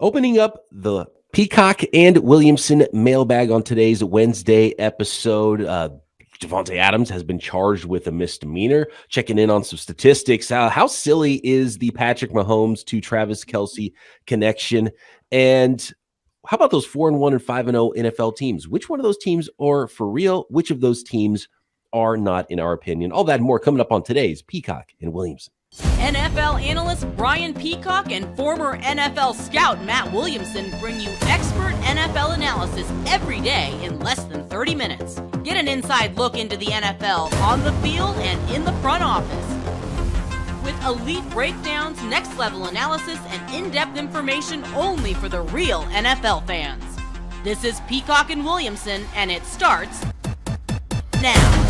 Opening up the Peacock and Williamson mailbag on today's Wednesday episode. Davante Adams has been charged with a misdemeanor. Checking in on some statistics. How silly is the Patrick Mahomes to Travis Kelce connection? And how about those 4-1 and 5-0 NFL teams? Which one of those teams are for real? Which of those teams are not, in our opinion? All that and more coming up on today's Peacock and Williamson. NFL analyst Brian Peacock and former NFL scout Matt Williamson bring you expert NFL analysis every day in less than 30 minutes. Get an inside look into the NFL on the field and in the front office. With elite breakdowns, next-level analysis, and in-depth information only for the real NFL fans. This is Peacock and Williamson, and it starts now.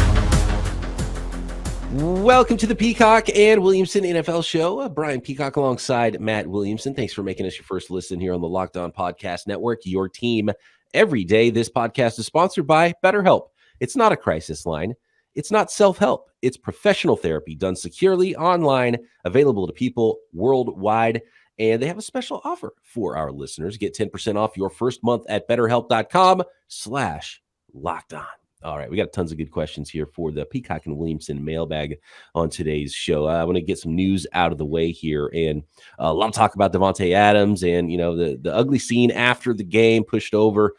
Welcome to the Peacock and Williamson NFL Show. Brian Peacock alongside Matt Williamson. Thanks for making us your first listen here on the Locked On Podcast Network, your team every day. This podcast is sponsored by BetterHelp. It's not a crisis line. It's not self-help. It's professional therapy done securely online, available to people worldwide. And they have a special offer for our listeners. Get 10% off your first month at BetterHelp.com/LockedOn. All right, we got tons of good questions here for the Peacock and Williamson mailbag on today's show. I want to get some news out of the way here, and a lot of talk about Davante Adams and, you know, the ugly scene after the game, pushed over,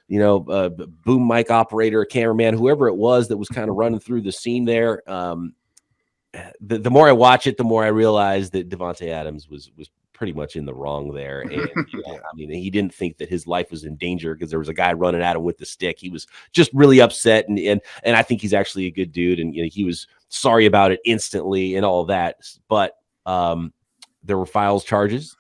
you know, boom mic operator, cameraman, whoever it was that was kind of running through the scene there. The more I watch it, the more I realize that Davante Adams was pretty much in the wrong there. And I mean, he didn't think that his life was in danger because there was a guy running at him with the stick. He was just really upset. And I think he's actually a good dude. And, you know, he was sorry about it instantly and all that. But there were files charged.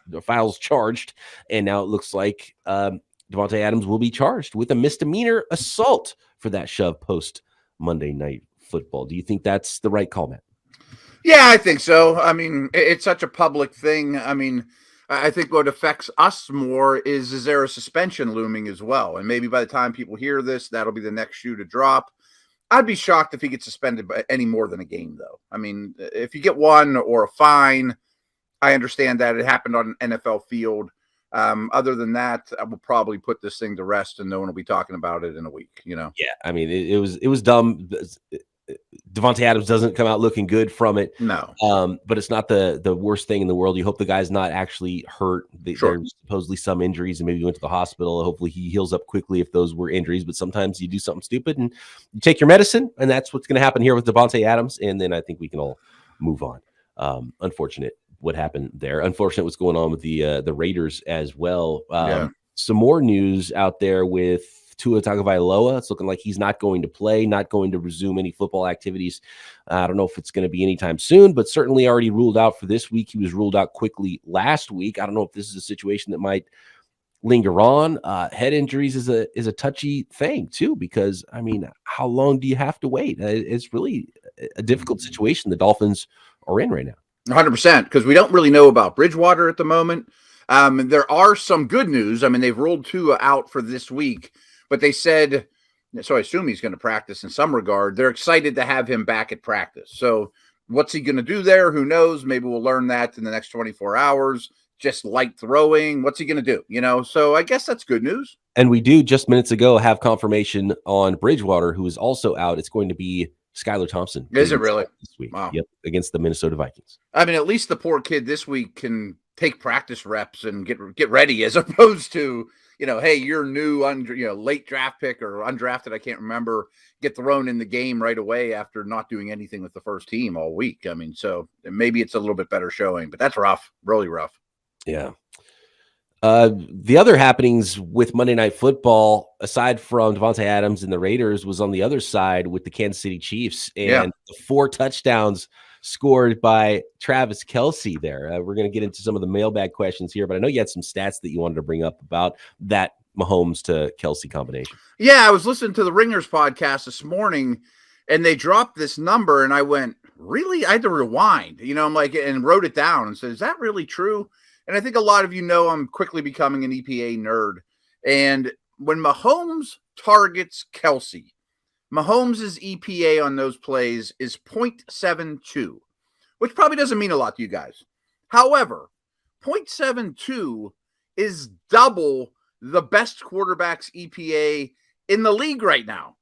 And now it looks like Davante Adams will be charged with a misdemeanor assault for that shove post Monday Night Football. Do you think that's the right call, Matt? Yeah, I think so. I mean, it's such a public thing. I mean, I think what affects us more is there a suspension looming as well? And maybe by the time people hear this, that'll be the next shoe to drop. I'd be shocked if he gets suspended by any more than a game, though. I mean, if you get one or a fine, I understand that it happened on an NFL field. Other than that, I will probably put this thing to rest and no one will be talking about it in a week, you know? Yeah, I mean, it was dumb. Davante Adams doesn't come out looking good from it. No. But it's not the worst thing in the world. You hope the guy's not actually hurt. Sure. There's supposedly some injuries and maybe went to the hospital. Hopefully he heals up quickly if those were injuries. But sometimes you do something stupid and you take your medicine, and that's what's going to happen here with Davante Adams. And then I think we can all move on. Unfortunate what happened there. Unfortunate what's going on with the Raiders as well. Some more news out there with Tua Tagovailoa. It's looking like he's not going to play, not going to resume any football activities. I don't know if it's going to be anytime soon, but certainly already ruled out for this week. He was ruled out quickly last week. I don't know if this is a situation that might linger on. Head injuries is a touchy thing too, because I mean, how long do you have to wait? It's really a difficult situation the Dolphins are in right now. 100%, because we don't really know about Bridgewater at the moment. There are some good news. I mean, they've ruled Tua out for this week. But they said, so I assume he's going to practice in some regard. They're excited to have him back at practice. So what's he going to do there? Who knows? Maybe we'll learn that in the next 24 hours. Just light throwing. What's he going to do? You know, so I guess that's good news. And we do just minutes ago have confirmation on Bridgewater, who is also out. It's going to be Skylar Thompson. Is it really? This week. Wow. Yep, against the Minnesota Vikings. I mean, at least the poor kid this week can take practice reps and get ready, as opposed to, you know, hey, you're new, late draft pick or undrafted, I can't remember, get thrown in the game right away after not doing anything with the first team all week. I mean, so maybe it's a little bit better showing, but that's rough, really rough. Yeah. The other happenings with Monday Night Football, aside from Davante Adams and the Raiders, was on the other side with the Kansas City Chiefs and the 4 touchdowns scored by Travis Kelce there. We're going to get into some of the mailbag questions here, but I know you had some stats that you wanted to bring up about that Mahomes to Kelce combination. Yeah, I was listening to the Ringers podcast this morning, and they dropped this number, and I went, really? I had to rewind, I'm like, and wrote it down and said, is that really true? And I think a lot of you know I'm quickly becoming an EPA nerd. And when Mahomes targets Kelce, Mahomes' EPA on those plays is 0.72, which probably doesn't mean a lot to you guys. However, 0.72 is double the best quarterback's EPA in the league right now,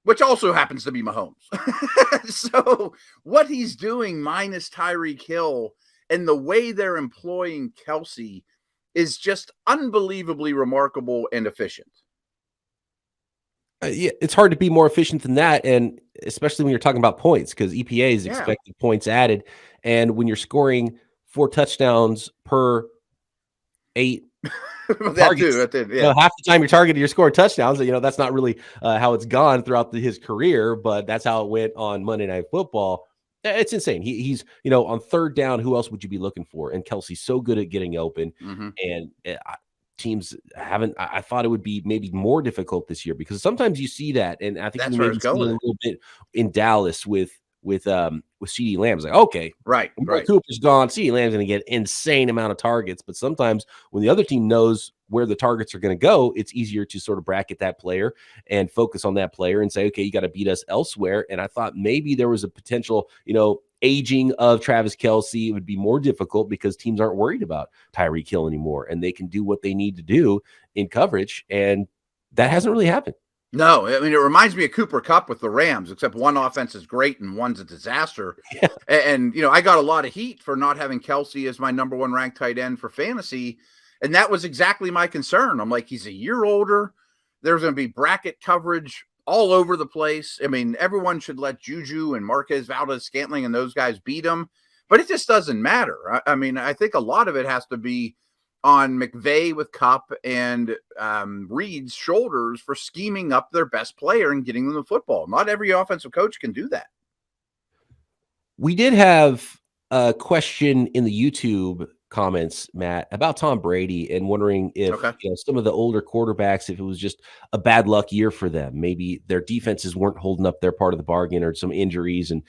which also happens to be Mahomes. So what he's doing minus Tyreek Hill and the way they're employing Kelsey is just unbelievably remarkable and efficient. Yeah, it's hard to be more efficient than that, and especially when you're talking about points, because EPA is expected points added, and when you're scoring 4 touchdowns per 8 targets, half the time you're targeted, you're scoring touchdowns. That's not really how it's gone throughout his career, but that's how it went on Monday Night Football. It's insane. He's on third down. Who else would you be looking for? And Kelsey's so good at getting open, and teams haven't. I thought it would be maybe more difficult this year because sometimes you see that, and I think that's you where maybe it's see going a little bit in Dallas with CeeDee Lamb. It's like, okay, right. Cooper's gone. CeeDee Lamb's going to get insane amount of targets, but sometimes when the other team knows where the targets are going to go, it's easier to sort of bracket that player and focus on that player and say, okay, you got to beat us elsewhere. And I thought maybe there was a potential, aging of Travis Kelce. It would be more difficult because teams aren't worried about Tyreek Hill anymore, and they can do what they need to do in coverage. And that hasn't really happened. No, I mean, it reminds me of Cooper Kupp with the Rams, except one offense is great and one's a disaster. Yeah. And I got a lot of heat for not having Kelsey as my number 1 ranked tight end for fantasy. And that was exactly my concern. I'm like, he's a year older. There's going to be bracket coverage all over the place. I mean, everyone should let Juju and Marquez Valdez-Scantling and those guys beat him, but it just doesn't matter. I mean, I think a lot of it has to be on McVay with Kupp and Reed's shoulders for scheming up their best player and getting them the football. Not every offensive coach can do that. We did have a question in the YouTube comments, Matt, about Tom Brady and wondering if some of the older quarterbacks, if it was just a bad luck year for them, maybe their defenses weren't holding up their part of the bargain or some injuries and,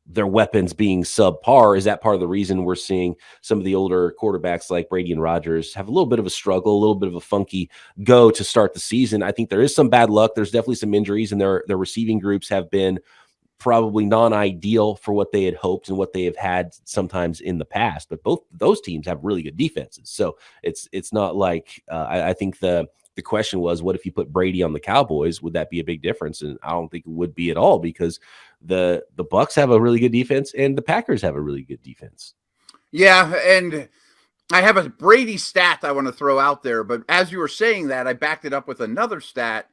their weapons being subpar. Is that part of the reason we're seeing some of the older quarterbacks like Brady and Rodgers have a little bit of a struggle, a little bit of a funky go to start the season? I think there is some bad luck. There's definitely some injuries, and their receiving groups have been probably non-ideal for what they had hoped and what they have had sometimes in the past. But both those teams have really good defenses. So it's not like I think the question was, what if you put Brady on the Cowboys? Would that be a big difference? And I don't think it would be at all, because the Bucs have a really good defense and the Packers have a really good defense. Yeah, and I have a Brady stat I want to throw out there, but as you were saying that, I backed it up with another stat.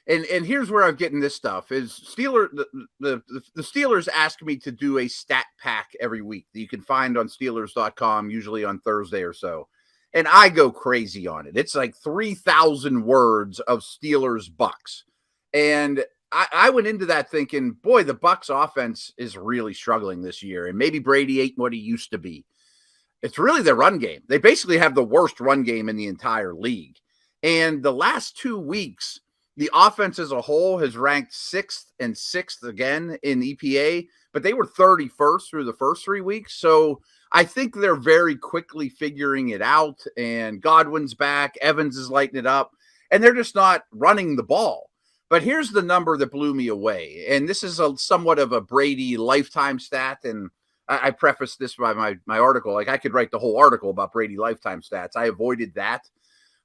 And here's where I'm getting this stuff is the Steelers ask me to do a stat pack every week that you can find on Steelers.com, usually on Thursday or so. And I go crazy on it. It's like 3,000 words of Steelers Bucs. And I went into that thinking, boy, the Bucs offense is really struggling this year. And maybe Brady ain't what he used to be. It's really their run game. They basically have the worst run game in the entire league. And the last 2 weeks, the offense as a whole has ranked 6th and 6th again in EPA, but they were 31st through the first 3 weeks. So I think they're very quickly figuring it out, and Godwin's back. Evans is lighting it up, and they're just not running the ball. But here's the number that blew me away, and this is somewhat of a Brady lifetime stat, and I prefaced this by my article. Like, I could write the whole article about Brady lifetime stats. I avoided that.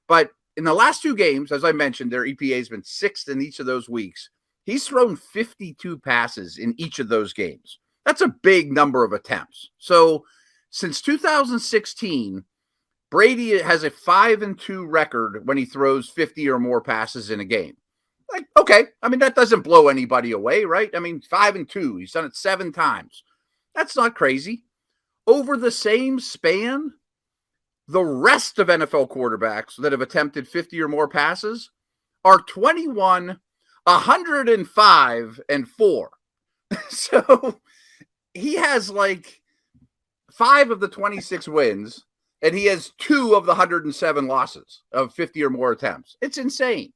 But in the last 2 games, as I mentioned, their EPA has been 6th in each of those weeks. He's thrown 52 passes in each of those games. That's a big number of attempts. So since 2016, Brady has a 5-2 record when he throws 50 or more passes in a game. Like, okay, I mean, that doesn't blow anybody away, right? I mean, 5-2, he's done it 7 times. That's not crazy. Over the same span, the rest of NFL quarterbacks that have attempted 50 or more passes are 21, 105, and 4. So he has like 5 of the 26 wins, and he has 2 of the 107 losses of 50 or more attempts. It's insane.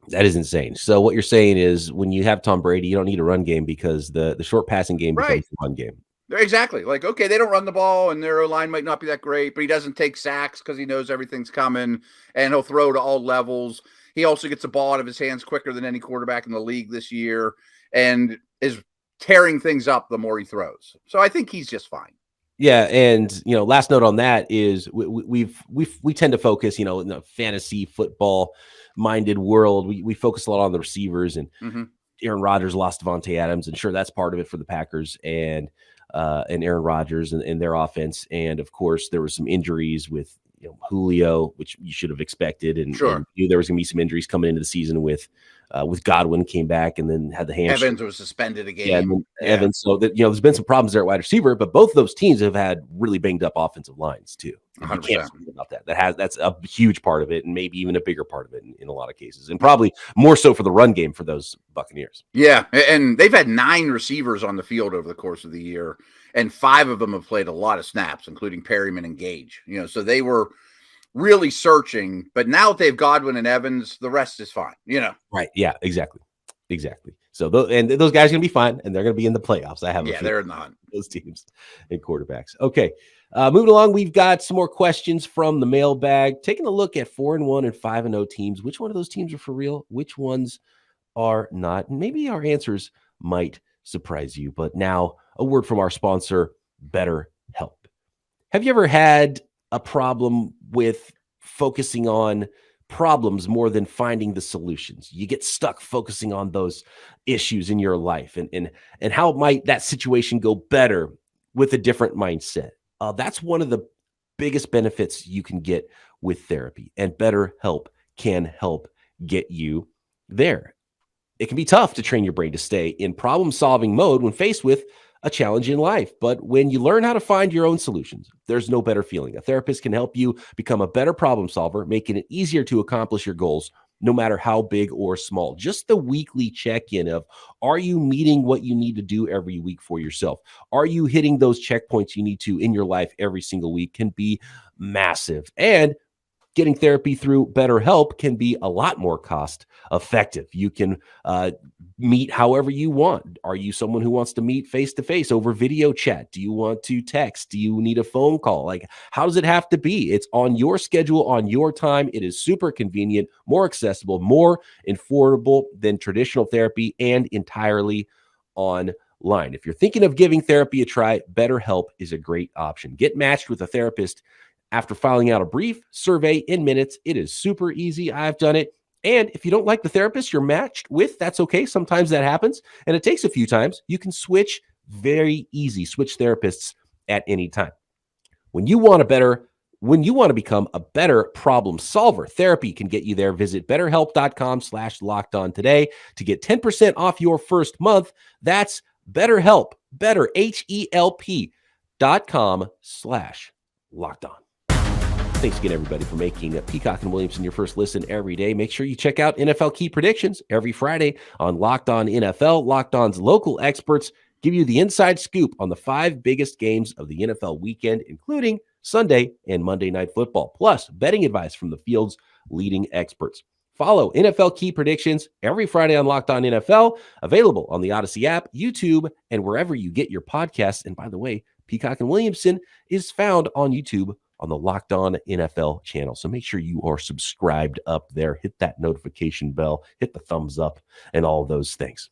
That is insane. So what you're saying is when you have Tom Brady, you don't need a run game because the short passing game becomes the run game. Exactly. Like, okay, they don't run the ball and their line might not be that great, but he doesn't take sacks because he knows everything's coming, and he'll throw to all levels. He also gets the ball out of his hands quicker than any quarterback in the league this year and is tearing things up the more he throws. So I think he's just fine. Yeah, and last note on that is we tend to focus, in the fantasy football minded world, we focus a lot on the receivers, and Aaron Rodgers lost Davante Adams, and sure, that's part of it for the Packers and Aaron Rodgers and their offense, and of course there were some injuries with Julio, which you should have expected, and knew there was going to be some injuries coming into the season with Godwin came back and then had the hamstring. Evans was suspended again. Yeah, and Evans. So that there's been some problems there at wide receiver, but both of those teams have had really banged up offensive lines too. You can't forget about that. That's a huge part of it, and maybe even a bigger part of it in a lot of cases, and probably more so for the run game for those Buccaneers. Yeah, and they've had 9 receivers on the field over the course of the year, and 5 of them have played a lot of snaps, including Perryman and Gage. So they were really searching, but now that they've Godwin and Evans, the rest is fine. Right? Yeah, exactly. So those guys are going to be fine, and they're going to be in the playoffs. I have they're not those teams and quarterbacks. Okay, moving along, we've got some more questions from the mailbag. Taking a look at 4-1 and 5-0 teams. Which one of those teams are for real? Which ones are not? And maybe our answers might surprise you. But now, a word from our sponsor, BetterHelp. Have you ever had a problem with focusing on problems more than finding the solutions? You get stuck focusing on those issues in your life, and how might that situation go better with a different mindset? That's one of the biggest benefits you can get with therapy, and BetterHelp can help get you there. It can be tough to train your brain to stay in problem-solving mode when faced with a challenge in life. But when you learn how to find your own solutions, there's no better feeling. A therapist can help you become a better problem solver, making it easier to accomplish your goals, no matter how big or small. Just the weekly check-in of, are you meeting what you need to do every week for yourself? Are you hitting those checkpoints you need to in your life every single week can be massive. And getting therapy through BetterHelp can be a lot more cost effective. You can meet however you want. Are you someone who wants to meet face-to-face over video chat? Do you want to text? Do you need a phone call? Like, how does it have to be? It's on your schedule, on your time. It is super convenient, more accessible, more affordable than traditional therapy, and entirely online. If you're thinking of giving therapy a try, BetterHelp is a great option. Get matched with a therapist after filling out a brief survey in minutes. It is super easy. I've done it. And if you don't like the therapist you're matched with, that's okay. Sometimes that happens, and it takes a few times. You can switch, very easy. Switch therapists at any time. When you want to become a better problem solver, therapy can get you there. Visit BetterHelp.com/lockedon today to get 10% off your first month. That's BetterHelp, HELP.com/lockedon. Thanks again, everybody, for making Peacock and Williamson your first listen every day. Make sure you check out NFL Key Predictions every Friday on Locked On NFL. Locked On's local experts give you the inside scoop on the 5 biggest games of the NFL weekend, including Sunday and Monday Night Football, plus betting advice from the field's leading experts. Follow NFL Key Predictions every Friday on Locked On NFL, available on the Odyssey app, YouTube, and wherever you get your podcasts. And by the way, Peacock and Williamson is found on YouTube on the Locked On NFL channel. So make sure you are subscribed up there. Hit that notification bell, hit the thumbs up, and all those things.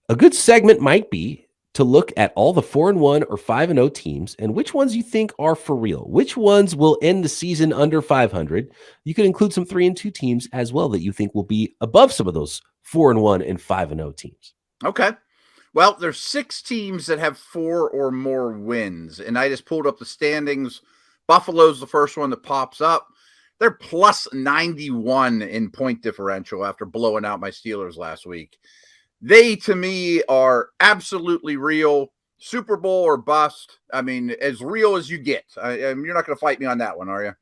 A good segment might be to look at all the 4-1 or 5-0 teams and which ones you think are for real. Which ones will end the season under 500? You could include some 3-2 teams as well that you think will be above some of those 4-1 and 5-0 teams. Okay. Well, there's 6 teams that have 4 or more wins, and I just pulled up the standings. Buffalo's the first one that pops up. They're plus 91 in point differential after blowing out my Steelers last week. They, to me, are absolutely real. Super Bowl or bust. I mean, as real as you get. You're not going to fight me on that one, are you?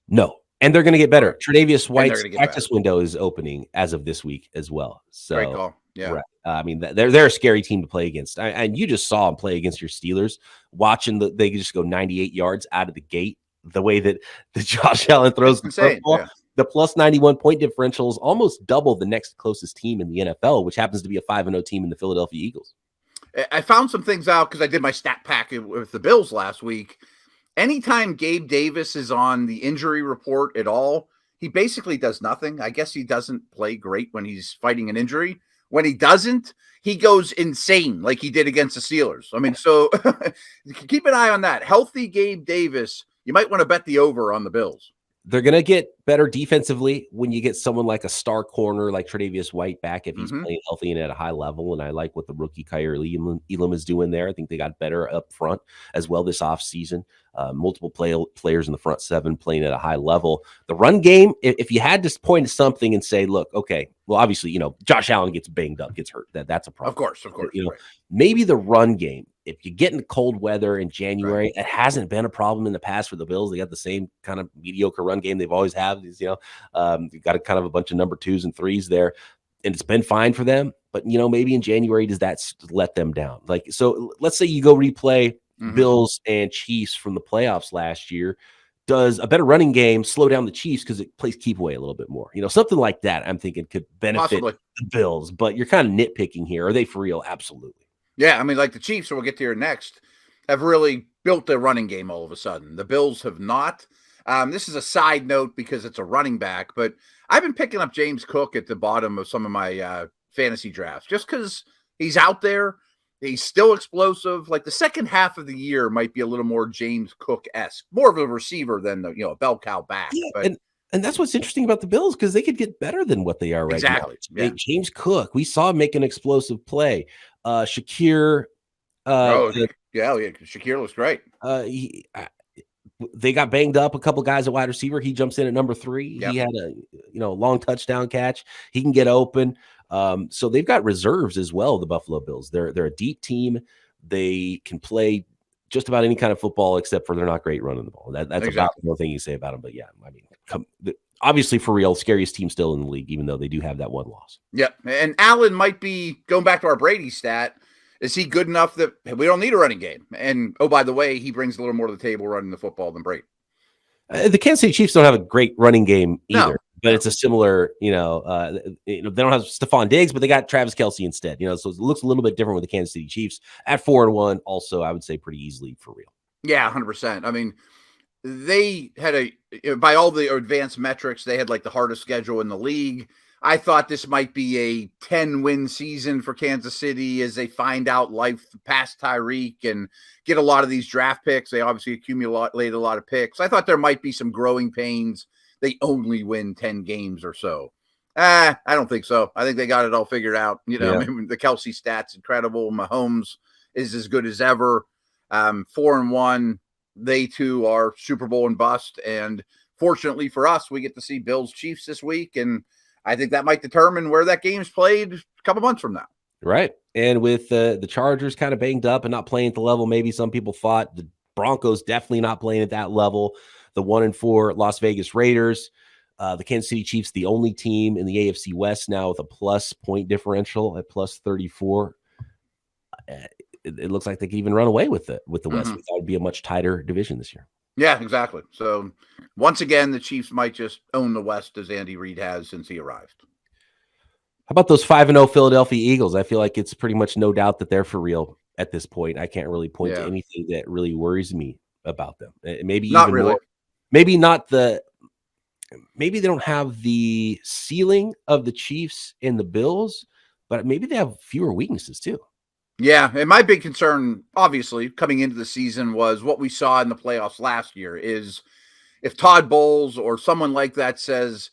No. And they're going to get better. Tre'Davious White's practice window is opening as of this week as well. So, great call. Yeah. Right. I mean, they're a scary team to play against. And you just saw them play against your Steelers, watching they just go 98 yards out of the gate. The way that the Josh Allen throws the football, the plus 91 point differential is almost double the next closest team in the NFL, which happens to be a 5-0 team in the Philadelphia Eagles. I found some things out because I did my stat pack with the Bills last week. Anytime Gabe Davis is on the injury report at all, he basically does nothing. I guess he doesn't play great when he's fighting an injury. When he doesn't, he goes insane like he did against the Steelers. I mean, so keep an eye on that. Healthy Gabe Davis, you might want to bet the over on the Bills. They're going to get better defensively when you get someone like a star corner like Tre'Davious White back if he's playing healthy and at a high level. And I like what the rookie Kyer Elam is doing there. I think they got better up front as well this offseason. Multiple players in the front seven playing at a high level. The run game, if you had to point to something and say, look, okay, well, obviously, Josh Allen gets banged up, gets hurt. That's a problem. Of course. Right. Maybe the run game, if you get into cold weather in January, it hasn't been a problem in the past for the Bills. They got the same kind of mediocre run game they've always had. You've got a kind of a bunch of number 2s and 3s there, and it's been fine for them. But, maybe in January, does that let them down? So let's say you go replay Bills and Chiefs from the playoffs last year. Does a better running game slow down the Chiefs because it plays keep away a little bit more? Something like that I'm thinking could benefit the Bills. But you're kind of nitpicking here. Are they for real? Absolutely. Yeah, I mean, like the Chiefs, we'll get to here next, have really built their running game all of a sudden. The Bills have not. This is a side note because it's a running back, but I've been picking up James Cook at the bottom of some of my fantasy drafts just because he's out there. He's still explosive. Like the second half of the year might be a little more James Cook-esque, more of a receiver than a bell cow back. Yeah, but and that's what's interesting about the Bills because they could get better than what they are right now. Yeah. James Cook, we saw him make an explosive play. Shakir. Shakir looks great. They got banged up. A couple guys at wide receiver. He jumps in at number 3. Yep. He had a long touchdown catch. He can get open. So they've got reserves as well. The Buffalo Bills. They're a deep team. They can play just about any kind of football except for they're not great running the ball. That's exactly about the one thing you say about them. But yeah, I mean, obviously for real, scariest team still in the league, even though they do have that one loss. Yep. And Allen might be going back to our Brady stat. Is he good enough that we don't need a running game? And, oh, by the way, he brings a little more to the table running the football than Brady. The Kansas City Chiefs don't have a great running game either, but No. it's a similar, they don't have Stephon Diggs, but they got Travis Kelce instead, so it looks a little bit different with the Kansas City Chiefs at 4-1. Also, I would say pretty easily for real. Yeah, 100%. I mean, they had by all the advanced metrics, they had like the hardest schedule in the league. I thought this might be a 10-win season for Kansas City as they find out life past Tyreek and get a lot of these draft picks. They obviously accumulated a lot of picks. I thought there might be some growing pains. They only win 10 games or so. I don't think so. I think they got it all figured out. I mean, the Kelce stats incredible. Mahomes is as good as ever. 4-1. They too are Super Bowl and bust. And fortunately for us, we get to see Bills Chiefs this week. And I think that might determine where that game's played a couple months from now. Right. And with the Chargers kind of banged up and not playing at the level maybe some people thought, the Broncos definitely not playing at that level. The 1-4 Las Vegas Raiders, the Kansas City Chiefs, the only team in the AFC West now with a plus point differential at plus 34. It looks like they could even run away with the West. We thought it'd be a much tighter division this year. Yeah, exactly. So once again, the Chiefs might just own the West as Andy Reid has since he arrived. How about those 5-0 Philadelphia Eagles? I feel like it's pretty much no doubt that they're for real at this point. I can't really point to anything that really worries me about them. Maybe not even really. More, maybe they don't have the ceiling of the Chiefs and the Bills, but maybe they have fewer weaknesses too. Yeah, and my big concern, obviously, coming into the season was what we saw in the playoffs last year is if Todd Bowles or someone like that says,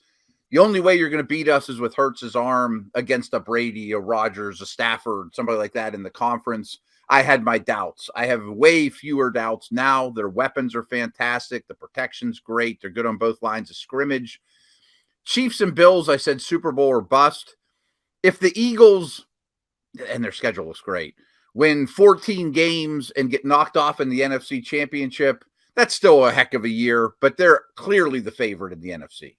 the only way you're going to beat us is with Hurts' arm against a Brady, a Rodgers, a Stafford, somebody like that in the conference, I had my doubts. I have way fewer doubts now. Their weapons are fantastic. The protection's great. They're good on both lines of scrimmage. Chiefs and Bills, I said Super Bowl or bust. If the Eagles, and their schedule looks great, win 14 games and get knocked off in the NFC Championship, that's still a heck of a year, but they're clearly the favorite in the NFC.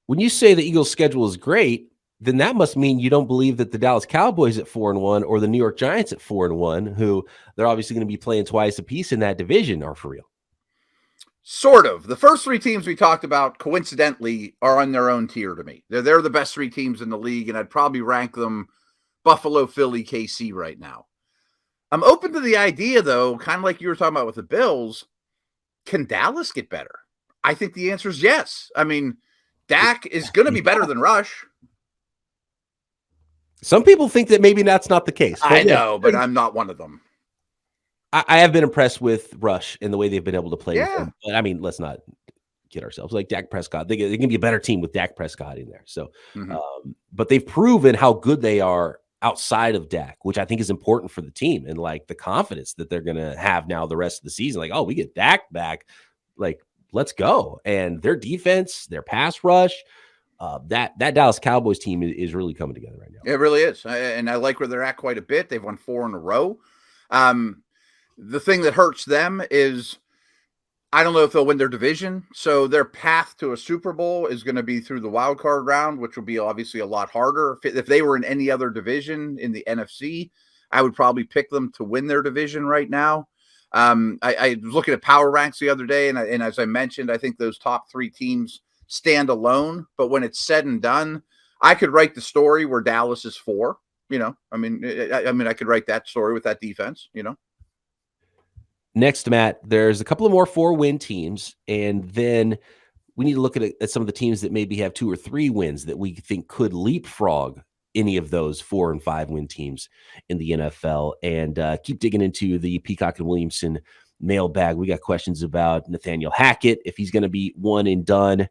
When you say the Eagles' schedule is great, then that must mean you don't believe that the Dallas Cowboys at 4-1 or the New York Giants at 4-1, who they're obviously going to be playing twice apiece in that division, are for real. Sort of. The first 3 teams we talked about, coincidentally, are on their own tier to me. They're the best 3 teams in the league, and I'd probably rank them Buffalo, Philly, KC right now. I'm open to the idea, though, kind of like you were talking about with the Bills, can Dallas get better? I think the answer is yes. I mean, Dak is going to be better than Rush. Some people think that maybe that's not the case. I know, but I'm not one of them. I have been impressed with Rush and the way they've been able to play with Yeah. him. But I mean, let's not kid ourselves. Like Dak Prescott, they can be a better team with Dak Prescott in there. So, but they've proven how good they are outside of Dak, which I think is important for the team and like the confidence that they're going to have now the rest of the season. Like, oh, we get Dak back. Like, let's go. And their defense, their pass rush, that Dallas Cowboys team is really coming together right now. It really is. And I like where they're at quite a bit. They've won 4 in a row. The thing that hurts them is I don't know if they'll win their division. So their path to a Super Bowl is going to be through the wild card round, which will be obviously a lot harder. If they were in any other division in the NFC, I would probably pick them to win their division right now. I was looking at power ranks the other day, and as I mentioned, I think those top 3 teams stand alone. But when it's said and done, I could write the story where Dallas is 4. I mean, I could write that story with that defense. Next, Matt, there's a couple of more 4-win teams, and then we need to look at some of the teams that maybe have 2 or 3 wins that we think could leapfrog any of those 4 and 5-win teams in the NFL, and keep digging into the Peacock and Williamson mailbag. We got questions about Nathaniel Hackett, if he's going to be one and done,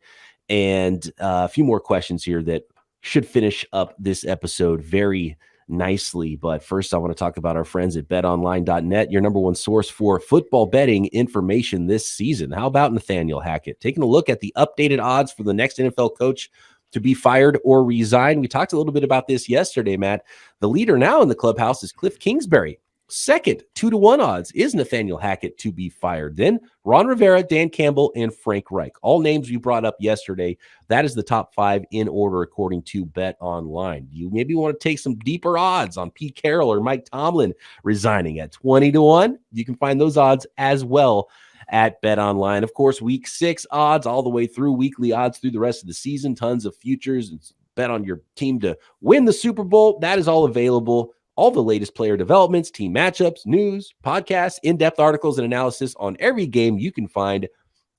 and a few more questions here that should finish up this episode very nicely. But first, I want to talk about our friends at betonline.net, your number one source for football betting information this season. How about Nathaniel Hackett? Taking a look at the updated odds for the next NFL coach to be fired or resign. We talked a little bit about this yesterday, Matt. The leader now in the clubhouse is Cliff Kingsbury. Second, 2-1 odds is Nathaniel Hackett to be fired. Then Ron Rivera, Dan Campbell, and Frank Reich. All names we brought up yesterday. That is the top 5 in order according to Bet Online. You maybe want to take some deeper odds on Pete Carroll or Mike Tomlin resigning at 20-1. You can find those odds as well at Bet Online. Of course, week 6 odds all the way through, weekly odds through the rest of the season, tons of futures. And bet on your team to win the Super Bowl. That is all available. All the latest player developments, team matchups, news, podcasts, in-depth articles, and analysis on every game you can find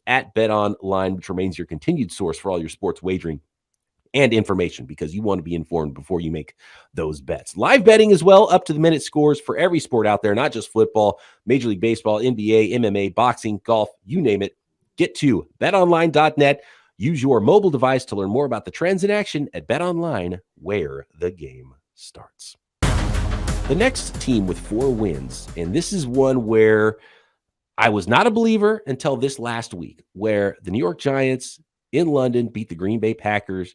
at BetOnline, which remains your continued source for all your sports wagering and information, because you want to be informed before you make those bets. Live betting as well, up-to-the-minute scores for every sport out there, not just football, Major League Baseball, NBA, MMA, boxing, golf, you name it. Get to betonline.net. Use your mobile device to learn more about the trends in action at BetOnline, where the game starts. The next team with 4 wins, and this is one where I was not a believer until this last week, where the New York Giants in London beat the Green Bay Packers,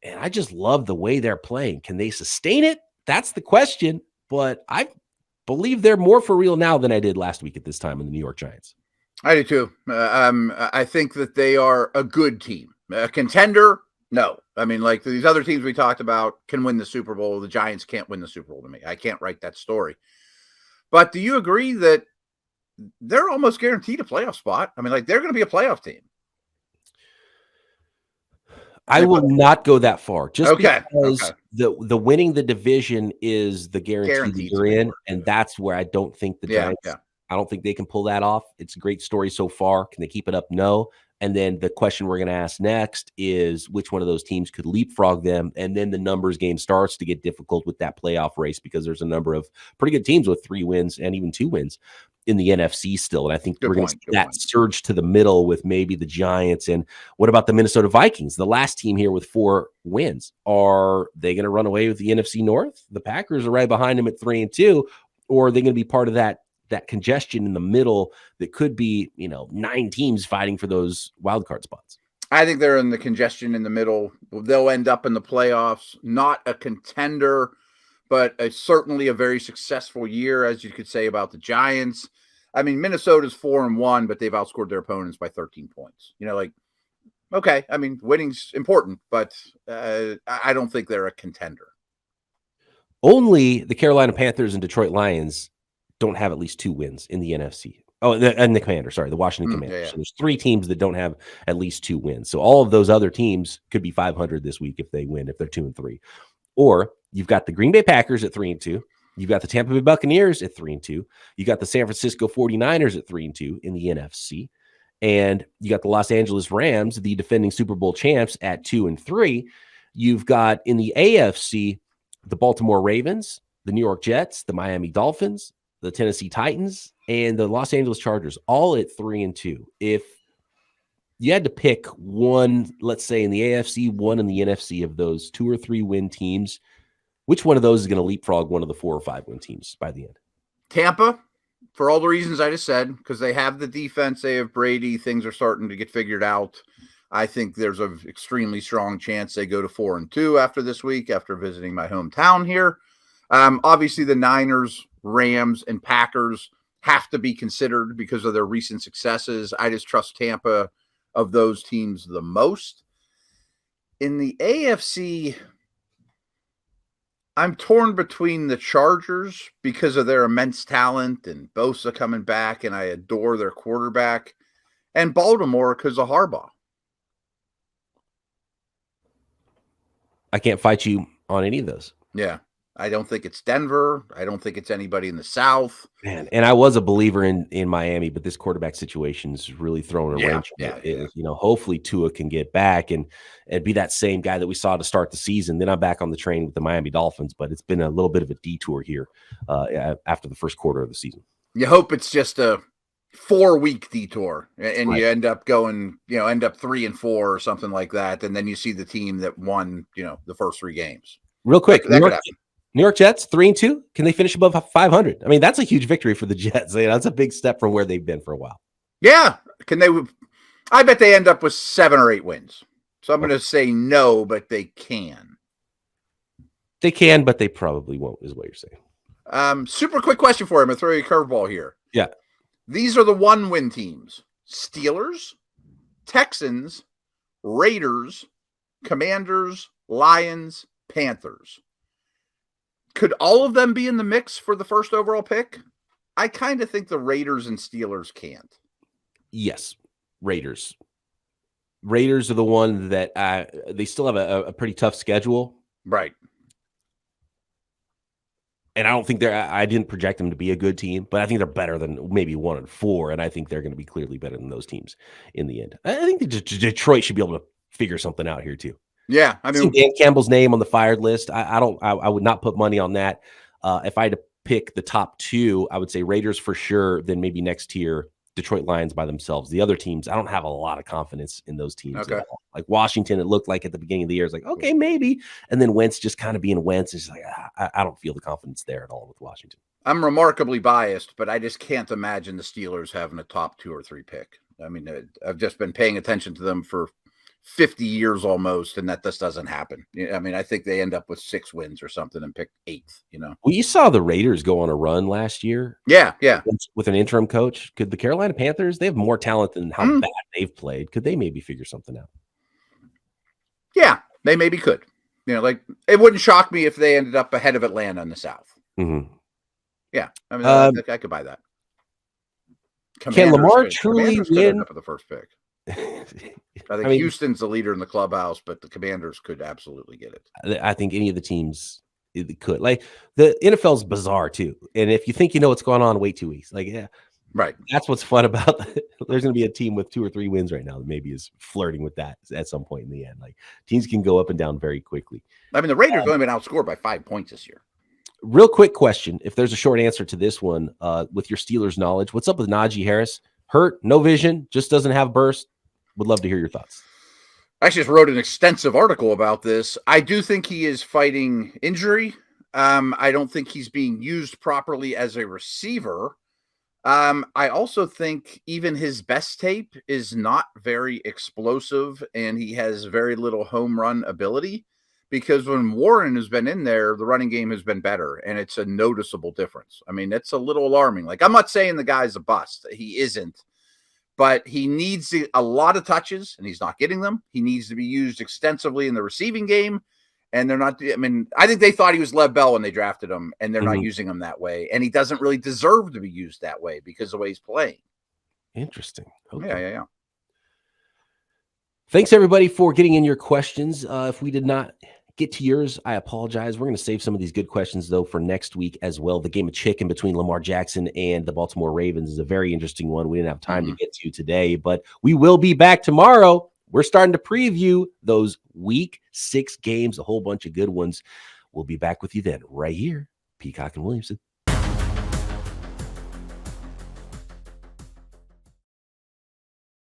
and I just love the way they're playing. Can they sustain it? That's the question, but I believe they're more for real now than I did last week at this time in the New York Giants. I do too. I think that they are a good team. A contender? No. I mean, like these other teams we talked about can win the Super Bowl. The Giants can't win the Super Bowl to me. I can't write that story. But do you agree that they're almost guaranteed a playoff spot? I mean, like they're going to be a playoff team. I will not go that far, just because okay. the winning the division is the guarantee that you're in, and that's where I don't think the Giants. Yeah. I don't think they can pull that off. It's a great story so far. Can they keep it up? No. And then the question we're going to ask next is which one of those teams could leapfrog them? And then the numbers game starts to get difficult with that playoff race, because there's a number of pretty good teams with 3 wins and even 2 wins in the NFC still. And I think we're going to see that surge to the middle with maybe the Giants. And what about the Minnesota Vikings, the last team here with 4 wins? Are they going to run away with the NFC North? The Packers are right behind them at 3-2. Or are they going to be part of that congestion in the middle that could be, 9 teams fighting for those wild card spots? I think they're in the congestion in the middle. They'll end up in the playoffs, not a contender, but certainly a very successful year, as you could say about the Giants. I mean, Minnesota's 4-1, but they've outscored their opponents by 13 points. Okay. I mean, winning's important, but I don't think they're a contender. Only the Carolina Panthers and Detroit Lions don't have at least 2 wins in the NFC. Oh, and the Commanders, sorry, the Washington Commanders. Yeah. So there's 3 teams that don't have at least 2 wins. So all of those other teams could be 500 this week if they win, if they're 2-3. Or you've got the Green Bay Packers at 3-2. You've got the Tampa Bay Buccaneers at 3-2. You got the San Francisco 49ers at 3-2 in the NFC. And you got the Los Angeles Rams, the defending Super Bowl champs, at 2-3. You've got in the AFC the Baltimore Ravens, the New York Jets, the Miami Dolphins, the Tennessee Titans, and the Los Angeles Chargers, all at 3-2. If you had to pick one, let's say in the AFC, one in the NFC of those 2 or 3 win teams, which one of those is going to leapfrog one of the 4 or 5 win teams by the end? Tampa, for all the reasons I just said, because they have the defense, they have Brady, things are starting to get figured out. I think there's an extremely strong chance they go to 4-2 after this week, after visiting my hometown here. Obviously, the Niners, Rams, and Packers have to be considered because of their recent successes. I just trust Tampa of those teams the most. In the AFC, I'm torn between the Chargers because of their immense talent and Bosa coming back, and I adore their quarterback, and Baltimore because of Harbaugh. I can't fight you on any of those. Yeah. I don't think it's Denver. I don't think it's anybody in the South. Man, and I was a believer in Miami, but this quarterback situation is really throwing a wrench. You know, hopefully Tua can get back and be that same guy that we saw to start the season. Then I'm back on the train with the Miami Dolphins, but it's been a little bit of a detour here after the first quarter of the season. You hope it's just a 4-week detour and right. You end up going, end up 3-4 or something like that. And then you see the team that won, the first 3 games. Real quick. New York Jets 3-2. Can they finish above 500? I mean, that's a huge victory for the Jets. That's a big step from where they've been for a while. Yeah. Can they? I bet they end up with 7 or 8 wins. So I'm going to say no, but they can. They can, but they probably won't, is what you're saying. Super quick question for you. I'm going to throw you a curveball here. Yeah. These are the 1-win teams: Steelers, Texans, Raiders, Commanders, Lions, Panthers. Could all of them be in the mix for the first overall pick? I kind of think the Raiders and Steelers can't. Yes, Raiders. Raiders are the one that they still have a pretty tough schedule. Right. And I don't think I didn't project them to be a good team, but I think they're better than maybe 1-4, and I think they're going to be clearly better than those teams in the end. I think Detroit should be able to figure something out here too. Yeah, I mean, Dan Campbell's name on the fired list. I would not put money on that. If I had to pick the top 2, I would say Raiders for sure. Then maybe next tier, Detroit Lions by themselves. The other teams, I don't have a lot of confidence in those teams. Okay. At all. Like Washington, it looked like at the beginning of the year, it's like, okay, maybe. And then Wentz just kind of being Wentz. It's like, I don't feel the confidence there at all with Washington. I'm remarkably biased, but I just can't imagine the Steelers having a top 2 or 3 pick. I mean, I've just been paying attention to them for 50 years almost, and that just doesn't happen. I mean, I think they end up with 6 wins or something and pick 8th, Well, you saw the Raiders go on a run last year. Yeah. With an interim coach. Could the Carolina Panthers, they have more talent than how bad they've played. Could they maybe figure something out? Yeah, they maybe could. Like it wouldn't shock me if they ended up ahead of Atlanta in the South. Mm-hmm. Yeah, I mean, I could buy that. Can Lamar truly win? Up at the first pick. I think Houston's the leader in the clubhouse, but the Commanders could absolutely get it. I think any of the teams could. Like the NFL's bizarre too, and if you think you know what's going on, wait 2 weeks. Like, yeah, right. That's what's fun about. There's going to be a team with 2 or 3 wins right now that maybe is flirting with that at some point in the end. Like teams can go up and down very quickly. I mean, the Raiders have only been outscored by 5 points this year. Real quick question: if there's a short answer to this one, with your Steelers knowledge, what's up with Najee Harris? Hurt, no vision, just doesn't have burst. Would love to hear your thoughts. I just wrote an extensive article about this. I do think he is fighting injury. I don't think he's being used properly as a receiver. I also think even his best tape is not very explosive, and he has very little home run ability, because when Warren has been in there, the running game has been better, and it's a noticeable difference. I mean, it's a little alarming. Like, I'm not saying the guy's a bust. He isn't. But he needs a lot of touches, and he's not getting them. He needs to be used extensively in the receiving game, and they're not. I mean, I think they thought he was Lev Bell when they drafted him, and they're not using him that way. And he doesn't really deserve to be used that way because of the way he's playing. Interesting. Okay. Yeah. Thanks, everybody, for getting in your questions. If we did not get to yours, I apologize. We're going to save some of these good questions, though, for next week as well. The game of chicken between Lamar Jackson and the Baltimore Ravens is a very interesting one. We didn't have time to get to today, but we will be back tomorrow. We're starting to preview those week 6 games, a whole bunch of good ones. We'll be back with you then, right here, Peacock and Williamson.